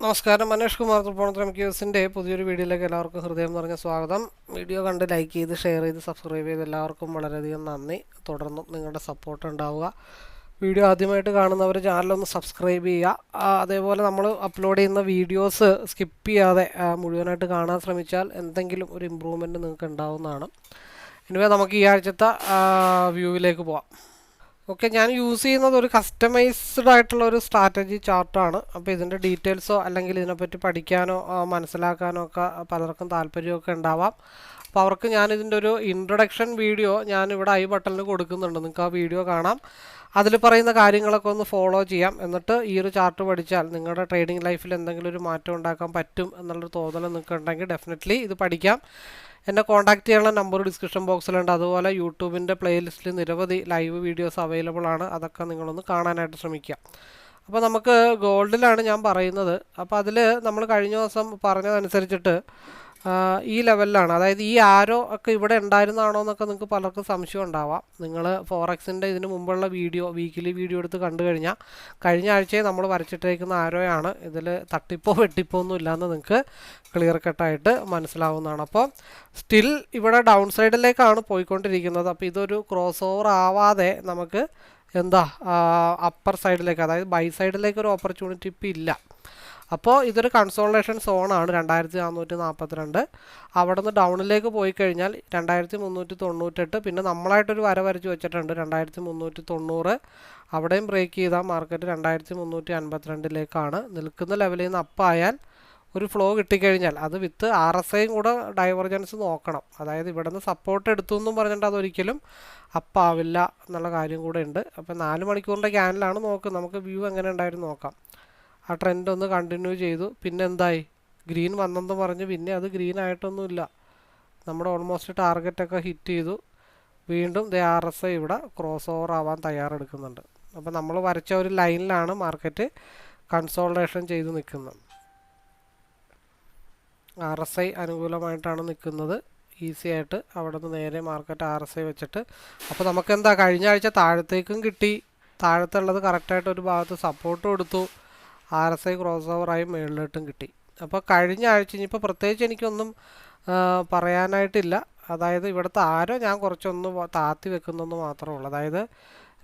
നമസ്കാരം, മനേഷ് കുമാർ തൃപ്പൂണിത്തുറ ക്യൂസിൻ്റെ പുതിയൊരു വീഡിയോയിലേക്ക് എല്ലാവർക്കും ഹൃദയം നിറഞ്ഞ സ്വാഗതം. വീഡിയോ കണ്ട് ലൈക്ക് ചെയ്ത് ഷെയർ ചെയ്ത് സബ്സ്ക്രൈബ് ചെയ്ത് എല്ലാവർക്കും വളരെയധികം നന്ദി. തുടർന്നും നിങ്ങളുടെ സപ്പോർട്ട് ഉണ്ടാവുക. വീഡിയോ ആദ്യമായിട്ട് കാണുന്നവർ ചാനലൊന്ന് സബ്സ്ക്രൈബ് ചെയ്യുക. അതേപോലെ നമ്മൾ അപ്ലോഡ് ചെയ്യുന്ന വീഡിയോസ് സ്കിപ്പ് ചെയ്യാതെ മുഴുവനായിട്ട് കാണാൻ ശ്രമിച്ചാൽ എന്തെങ്കിലും ഒരു ഇമ്പ്രൂവ്മെൻറ്റ് നിങ്ങൾക്ക് ഉണ്ടാവുന്നതാണ്. ഇനിവേ നമുക്ക് ഈ ആഴ്ചത്തെ വ്യൂവിലേക്ക് പോവാം. ഓക്കെ, ഞാൻ യൂസ് ചെയ്യുന്നത് ഒരു കസ്റ്റമൈസ്ഡ് ആയിട്ടുള്ള ഒരു സ്ട്രാറ്റജി ചാർട്ടാണ്. അപ്പോൾ ഇതിൻ്റെ ഡീറ്റെയിൽസോ അല്ലെങ്കിൽ ഇതിനെപ്പറ്റി പഠിക്കാനോ മനസ്സിലാക്കാനോ ഒക്കെ പലർക്കും താല്പര്യമൊക്കെ ഉണ്ടാവാം. അപ്പോൾ അവർക്ക് ഞാനിതിൻ്റെ ഒരു ഇൻട്രൊഡക്ഷൻ വീഡിയോ ഞാനിവിടെ ഐ ബട്ടണിൽ കൊടുക്കുന്നുണ്ട്. നിങ്ങൾക്ക് ആ വീഡിയോ കാണാം. അതിൽ പറയുന്ന കാര്യങ്ങളൊക്കെ ഒന്ന് ഫോളോ ചെയ്യാം. എന്നിട്ട് ഈ ഒരു ചാർട്ട് പഠിച്ചാൽ നിങ്ങളുടെ ട്രേഡിംഗ് ലൈഫിൽ എന്തെങ്കിലും ഒരു മാറ്റം ഉണ്ടാക്കാൻ പറ്റും എന്നുള്ളൊരു തോന്നൽ നിങ്ങൾക്ക് ഉണ്ടെങ്കിൽ ഡെഫിനറ്റ്ലി ഇത് പഠിക്കാം. എന്നെ കോൺടാക്റ്റ് ചെയ്യാനുള്ള നമ്പർ ഡിസ്ക്രിപ്ഷൻ ബോക്സിലുണ്ട്. അതുപോലെ യൂട്യൂബിൻ്റെ പ്ലേലിസ്റ്റിൽ നിരവധി ലൈവ് വീഡിയോസ് അവൈലബിൾ ആണ്. അതൊക്കെ നിങ്ങളൊന്ന് കാണാനായിട്ട് ശ്രമിക്കുക. അപ്പോൾ നമുക്ക് ഗോൾഡിലാണ് ഞാൻ പറയുന്നത്. അപ്പോൾ അതിൽ നമ്മൾ കഴിഞ്ഞ ദിവസം പറഞ്ഞതനുസരിച്ചിട്ട് ഈ ലെവലിലാണ്, അതായത് ഈ ആരോ ഒക്കെ ഇവിടെ ഉണ്ടായിരുന്നാണോ എന്നൊക്കെ നിങ്ങൾക്ക് പലർക്കും സംശയം ഉണ്ടാവാം. നിങ്ങൾ ഫോറക്സിൻ്റെ ഇതിന് മുമ്പുള്ള വീക്കിലി വീഡിയോ എടുത്ത് കണ്ടു കഴിഞ്ഞാൽ കഴിഞ്ഞ ആഴ്ചയെ നമ്മൾ വരച്ചിട്ടേക്കുന്ന ആരോയാണ്. ഇതിൽ തട്ടിപ്പോ വെട്ടിപ്പോ ഒന്നും ഇല്ലയെന്ന് നിങ്ങൾക്ക് ക്ലിയർ കട്ടായിട്ട് മനസ്സിലാവുന്നതാണ്. അപ്പോൾ സ്റ്റിൽ ഇവിടെ ഡൗൺ സൈഡിലേക്കാണ് പോയിക്കൊണ്ടിരിക്കുന്നത്. അപ്പോൾ ഇതൊരു ക്രോസ് ഓവർ ആവാതെ നമുക്ക് അപ്പർ സൈഡിലേക്ക്, അതായത് ബൈ സൈഡിലേക്ക് ഒരു ഓപ്പർച്യൂണിറ്റി ഇപ്പം ഇല്ല. അപ്പോൾ ഇതൊരു കൺസോൾട്ടേഷൻ സോണാണ് 2442. അവിടെ നിന്ന് ഡൗണിലേക്ക് പോയി കഴിഞ്ഞാൽ 2398, പിന്നെ നമ്മളായിട്ടൊരു വര വരച്ച് വെച്ചിട്ടുണ്ട് 2390. അവിടെയും ബ്രേക്ക് ചെയ്താൽ മാർക്കറ്റ് 2352 നിൽക്കുന്ന ലെവലിൽ നിന്ന് അപ്പായാൽ ഒരു ഫ്ലോ കിട്ടിക്കഴിഞ്ഞാൽ അത് വിത്ത് RSIയും കൂടെ ഡൈവർജൻസ് നോക്കണം. അതായത് ഇവിടെ നിന്ന് സപ്പോർട്ട് എടുത്തു എന്നും പറഞ്ഞിട്ട് അതൊരിക്കലും അപ്പാവില്ല എന്നുള്ള കാര്യം കൂടെ ഉണ്ട്. അപ്പോൾ 4 മണിക്കൂറിൻ്റെ ക്യാനിലാണ് നോക്കുന്നത്. നമുക്ക് വ്യൂ എങ്ങനെ ഉണ്ടായിരുന്നു നോക്കാം. ആ ട്രെൻഡ് ഒന്ന് കണ്ടിന്യൂ ചെയ്തു. പിന്നെ എന്തായി, ഗ്രീൻ വന്നെന്ന് പറഞ്ഞ് പിന്നെ അത് ഗ്രീൻ ആയിട്ടൊന്നുമില്ല. നമ്മുടെ ഓൾമോസ്റ്റ് ടാർഗറ്റൊക്കെ ഹിറ്റ് ചെയ്തു. വീണ്ടും RSI ഇവിടെ ക്രോസ് ഓവർ ആവാൻ തയ്യാറെടുക്കുന്നുണ്ട്. അപ്പോൾ നമ്മൾ വരച്ച ഒരു ലൈനിലാണ് മാർക്കറ്റ് കൺസോൾട്ടേഷൻ ചെയ്ത് നിൽക്കുന്നത്. RSI അനുകൂലമായിട്ടാണ് നിൽക്കുന്നത്. ഈസി ആയിട്ട് അവിടെ നിന്ന് നേരെ മാർക്കറ്റ് RSI വെച്ചിട്ട്, അപ്പോൾ നമുക്കെന്താ കഴിഞ്ഞ ആഴ്ച താഴത്തേക്കും കിട്ടി. താഴത്തുള്ളത് കറക്റ്റായിട്ട് ഒരു ഭാഗത്ത് സപ്പോർട്ടും എടുത്തു. RSI ക്രോസ് ഓവറായി മുകളിലോട്ടും കിട്ടി. അപ്പോൾ കഴിഞ്ഞ ആഴ്ച ഇനിയിപ്പോൾ പ്രത്യേകിച്ച് എനിക്കൊന്നും പറയാനായിട്ടില്ല. അതായത് ഇവിടുത്തെ ആരോ ഞാൻ കുറച്ചൊന്ന് താത്തി വെക്കുന്നതെന്ന് മാത്രമേ ഉള്ളൂ. അതായത്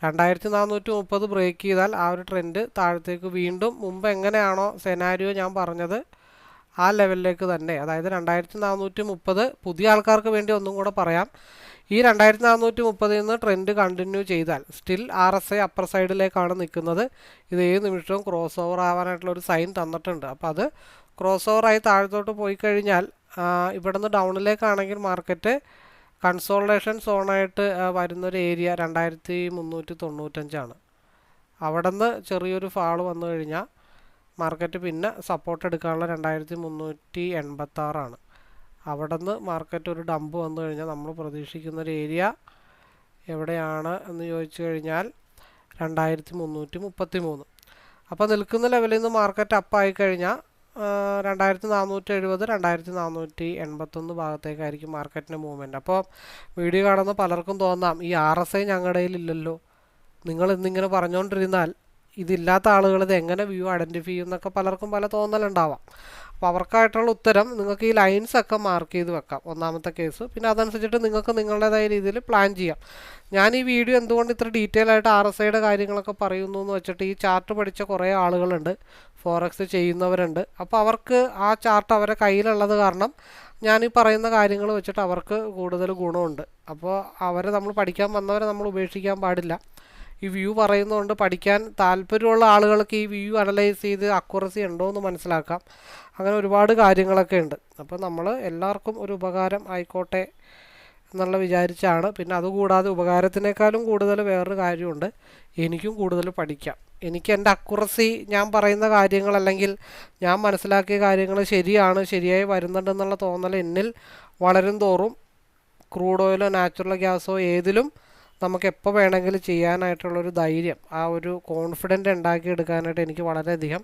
2430 ബ്രേക്ക് ചെയ്താൽ ആ ഒരു ട്രെൻഡ് താഴത്തേക്ക് വീണ്ടും മുമ്പ് എങ്ങനെയാണോ സെനാരിയോ ഞാൻ പറഞ്ഞത് ആ ലെവലിലേക്ക് തന്നെ, അതായത് 2430. പുതിയ ആൾക്കാർക്ക് വേണ്ടി ഒന്നും കൂടെ പറയാം, ഈ 2430 നിന്ന് ട്രെൻഡ് കണ്ടിന്യൂ ചെയ്താൽ സ്റ്റിൽ RSI അപ്പർ സൈഡിലേക്കാണ് നിൽക്കുന്നത്. ഇത് ഏത് നിമിഷവും ക്രോസ് ഓവർ ആവാനായിട്ടുള്ള ഒരു സൈൻ തന്നിട്ടുണ്ട്. അപ്പോൾ അത് ക്രോസ് ഓവറായി താഴത്തോട്ട് പോയി കഴിഞ്ഞാൽ ഇവിടെ നിന്ന് ഡൗണിലേക്കാണെങ്കിൽ മാർക്കറ്റ് കൺസോൾട്ടേഷൻ സോണായിട്ട് വരുന്നൊരു ഏരിയ 2395. അവിടെ നിന്ന് ചെറിയൊരു ഫാള് വന്നു കഴിഞ്ഞാൽ മാർക്കറ്റ് പിന്നെ സപ്പോർട്ട് എടുക്കാനുള്ള 2386. അവിടെ നിന്ന് മാർക്കറ്റ് ഒരു ഡംപ് വന്നു കഴിഞ്ഞാൽ നമ്മൾ പ്രതീക്ഷിക്കുന്നൊരു ഏരിയ എവിടെയാണ് എന്ന് ചോദിച്ചു കഴിഞ്ഞാൽ 2333. അപ്പോൾ നിൽക്കുന്ന ലെവലിൽ നിന്ന് മാർക്കറ്റ് അപ്പായി കഴിഞ്ഞാൽ 2470, 2481 ഭാഗത്തേക്കായിരിക്കും മാർക്കറ്റിൻ്റെ മൂവ്മെൻറ്റ്. അപ്പോൾ വീഡിയോ കാണുന്ന പലർക്കും തോന്നാം ഈ RSI ഞങ്ങളുടെ കയ്യിലില്ലല്ലോ, നിങ്ങൾ ഇന്നിങ്ങനെ പറഞ്ഞുകൊണ്ടിരുന്നാൽ ഇതില്ലാത്ത ആളുകൾ ഇത് എങ്ങനെ വ്യൂ ഐഡൻറ്റിഫൈ ചെയ്യും എന്നൊക്കെ പലർക്കും പല തോന്നലുണ്ടാവാം. അപ്പോൾ അവർക്കായിട്ടുള്ള ഉത്തരം നിങ്ങൾക്ക് ഈ ലൈൻസൊക്കെ മാർക്ക് ചെയ്ത് വെക്കാം, ഒന്നാമത്തെ കേസ്. പിന്നെ അതനുസരിച്ചിട്ട് നിങ്ങൾക്ക് നിങ്ങളുടേതായ രീതിയിൽ പ്ലാൻ ചെയ്യാം. ഞാൻ ഈ വീഡിയോ എന്തുകൊണ്ട് ഇത്ര ഡീറ്റെയിൽ ആയിട്ട് RSIയുടെ കാര്യങ്ങളൊക്കെ പറയുന്നു എന്ന് വെച്ചിട്ട് ഈ ചാർട്ട് പഠിച്ച കുറേ ആളുകളുണ്ട്, ഫോറക്സ് ചെയ്യുന്നവരുണ്ട്. അപ്പോൾ അവർക്ക് ആ ചാർട്ട് അവരുടെ കയ്യിലുള്ളത് കാരണം ഞാൻ ഈ പറയുന്ന കാര്യങ്ങൾ വെച്ചിട്ട് അവർക്ക് കൂടുതൽ ഗുണമുണ്ട്. അപ്പോൾ അവരെ നമ്മൾ പഠിക്കാൻ വന്നവരെ നമ്മൾ ഉപേക്ഷിക്കാൻ പാടില്ല. ഈ വ്യൂ പറയുന്നതുകൊണ്ട് പഠിക്കാൻ താല്പര്യമുള്ള ആളുകൾക്ക് ഈ വ്യൂ അനലൈസ് ചെയ്ത് അക്യുറസി ഉണ്ടോ എന്ന് മനസ്സിലാക്കാം. അങ്ങനെ ഒരുപാട് കാര്യങ്ങളൊക്കെ ഉണ്ട്. അപ്പോൾ നമ്മൾ എല്ലാവർക്കും ഒരു ഉപകാരം ആയിക്കോട്ടെ എന്നുള്ള വിചാരിച്ചാണ്. പിന്നെ അതുകൂടാതെ ഉപകാരത്തിനേക്കാളും കൂടുതൽ വേറൊരു കാര്യമുണ്ട്, എനിക്കും കൂടുതൽ പഠിക്കാം. എനിക്ക് എൻ്റെ അക്യുറസി, ഞാൻ പറയുന്ന കാര്യങ്ങൾ അല്ലെങ്കിൽ ഞാൻ മനസ്സിലാക്കിയ കാര്യങ്ങൾ ശരിയായി വരുന്നുണ്ടെന്നുള്ള തോന്നൽ എന്നിൽ വളരും തോറും ക്രൂഡ് ഓയിലോ നാച്ചുറൽ ഗ്യാസോ ഏതിലും നമുക്ക് എപ്പോൾ വേണമെങ്കിലും ചെയ്യാനായിട്ടുള്ളൊരു ധൈര്യം, ആ ഒരു കോൺഫിഡൻറ്റ് ഉണ്ടാക്കിയെടുക്കാനായിട്ട് എനിക്ക് വളരെയധികം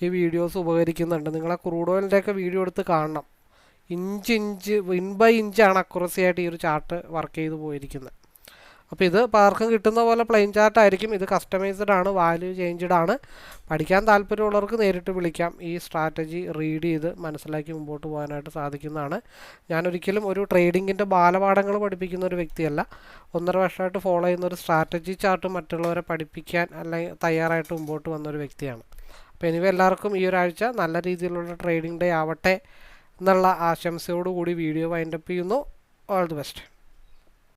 ഈ വീഡിയോസ് ഉപകരിക്കുന്നുണ്ട്. നിങ്ങൾ ആ ക്രൂഡ് ഓയിലിൻ്റെയൊക്കെ വീഡിയോ എടുത്ത് കാണണം. ഇഞ്ച് ബൈ ഇഞ്ചാണ് അക്യുറസി ആയിട്ട് ഈ ഒരു ചാർട്ട് വർക്ക് ചെയ്ത് പോയിരിക്കുന്നത്. അപ്പോൾ ഇത് പലർക്കും കിട്ടുന്ന പോലെ പ്ലെയിൻ ചാർട്ട് ആയിരിക്കും. ഇത് കസ്റ്റമൈസ്ഡ് ആണ്, വാല്യൂ ചേഞ്ച്ഡ് ആണ്. പഠിക്കാൻ താല്പര്യമുള്ളവർക്ക് നേരിട്ട് വിളിക്കാം. ഈ സ്ട്രാറ്റജി റീഡ് ചെയ്ത് മനസ്സിലാക്കി മുമ്പോട്ട് പോകാനായിട്ട് സാധിക്കുന്നതാണ്. ഞാനൊരിക്കലും ഒരു ട്രേഡിങ്ങിൻ്റെ ബാലപാഠങ്ങൾ പഠിപ്പിക്കുന്ന ഒരു വ്യക്തിയല്ല. 1.5 വർഷമായിട്ട് ഫോളോ ചെയ്യുന്ന ഒരു സ്ട്രാറ്റജി ചാർട്ട് മറ്റുള്ളവരെ പഠിപ്പിക്കാൻ അല്ലെങ്കിൽ തയ്യാറായിട്ട് മുമ്പോട്ട് വന്നൊരു വ്യക്തിയാണ്. അപ്പോൾ എനിവേ എല്ലാവർക്കും ഈ ഒരാഴ്ച നല്ല രീതിയിലുള്ള ട്രേഡിംഗ് ഡേ ആവട്ടെ എന്നുള്ള ആശംസയോടുകൂടി വീഡിയോ വൈൻഡപ്പ് ചെയ്യുന്നു. All the best.